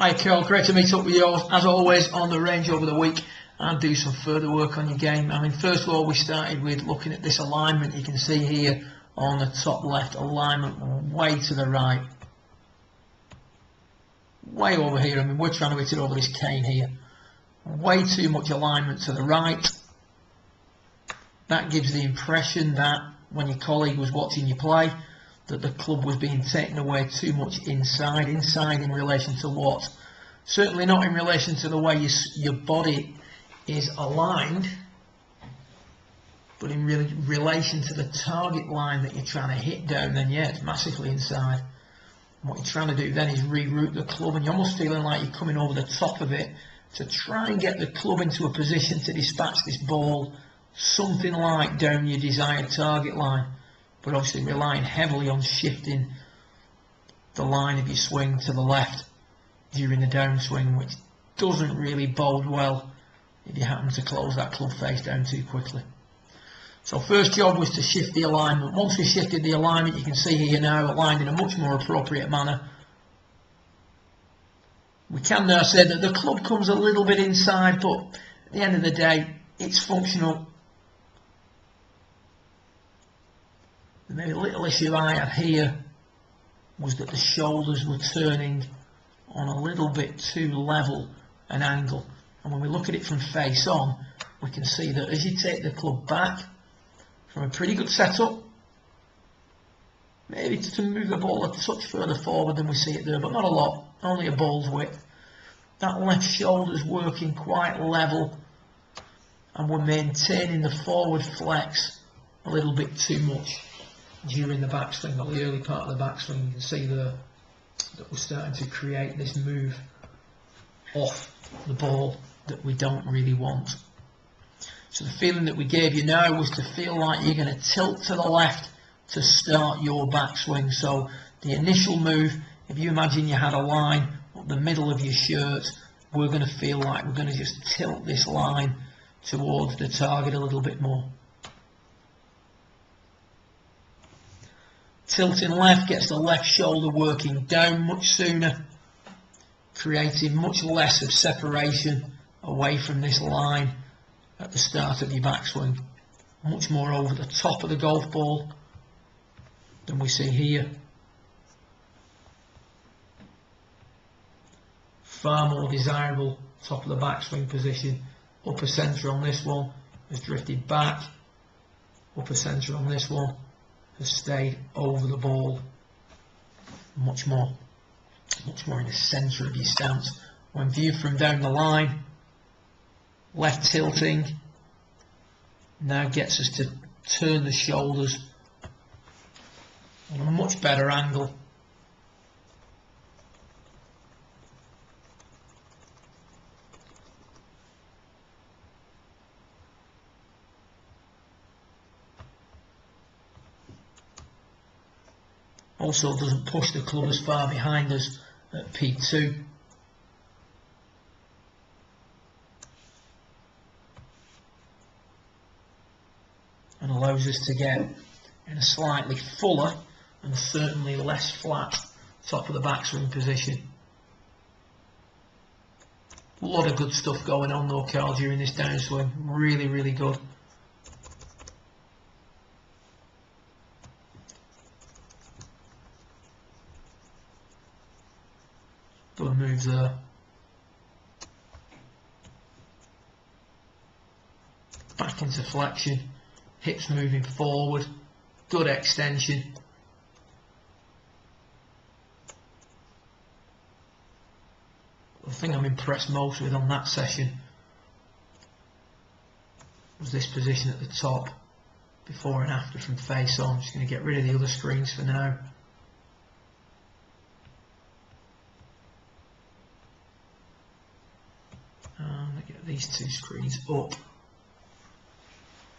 Hi Karl, great to meet up with you as always on the range over the week and do some further work on your game. I mean, first of all, we started with looking at this alignment. You can see here on the top left, alignment way to the right, way over here. I mean, we're trying to hit it over this cane here. Way too much alignment to the right. That gives the impression that when your colleague was watching you play, that the club was being taken away too much inside in relation to what? Certainly not in relation to the way your body is aligned, but in relation to the target line that you're trying to hit down. Then yeah, it's massively inside. And what you're trying to do then is reroute the club, and you're almost feeling like you're coming over the top of it to try and get the club into a position to dispatch this ball something like down your desired target line, but obviously relying heavily on shifting the line of your swing to the left during the downswing, which doesn't really bode well if you happen to close that club face down too quickly. So first job was to shift the alignment. Once we shifted the alignment, you can see here now aligned in a much more appropriate manner. We can now say that the club comes a little bit inside, but at the end of the day, it's functional. The maybe little issue I had here was that the shoulders were turning on a little bit too level an angle, and when we look at it from face on, we can see that as you take the club back from a pretty good setup, maybe to move the ball a touch further forward than we see it there, but not a lot, only a ball's width, that left shoulder's working quite level, and we're maintaining the forward flex a little bit too much during the backswing, or the early part of the backswing. You can see there that we're starting to create this move off the ball that we don't really want. So the feeling that we gave you now was to feel like you're going to tilt to the left to start your backswing. So the initial move, if you imagine you had a line up the middle of your shirt, we're going to feel like we're going to just tilt this line towards the target a little bit more. Tilting left gets the left shoulder working down much sooner, creating much less of separation away from this line at the start of your backswing. Much more over the top of the golf ball than we see here. Far more desirable top of the backswing position. Upper centre on this one has drifted back. Upper centre on this one has stayed over the ball. Much more in the centre of your stance. When viewed from down the line, left tilting now gets us to turn the shoulders on a much better angle. Also doesn't push the club as far behind us at P2. And allows us to get in a slightly fuller and certainly less flat top of the backswing position. A lot of good stuff going on though, Karl, during this downswing. Really, really good. Good moves there. Back into flexion. Hips moving forward. Good extension. The thing I'm impressed most with on that session was this position at the top, before and after from face on. I'm just going to get rid of the other screens for now. Get these two screens up.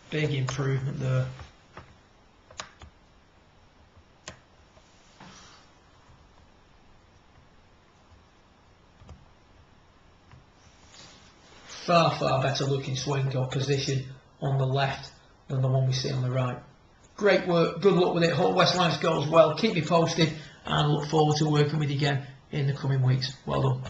Big improvement there. Far better looking swing or position on the left than the one we see on the right. Great work, good luck with it. Hope Westlands goes well. Keep me posted and look forward to working with you again in the coming weeks. Well done.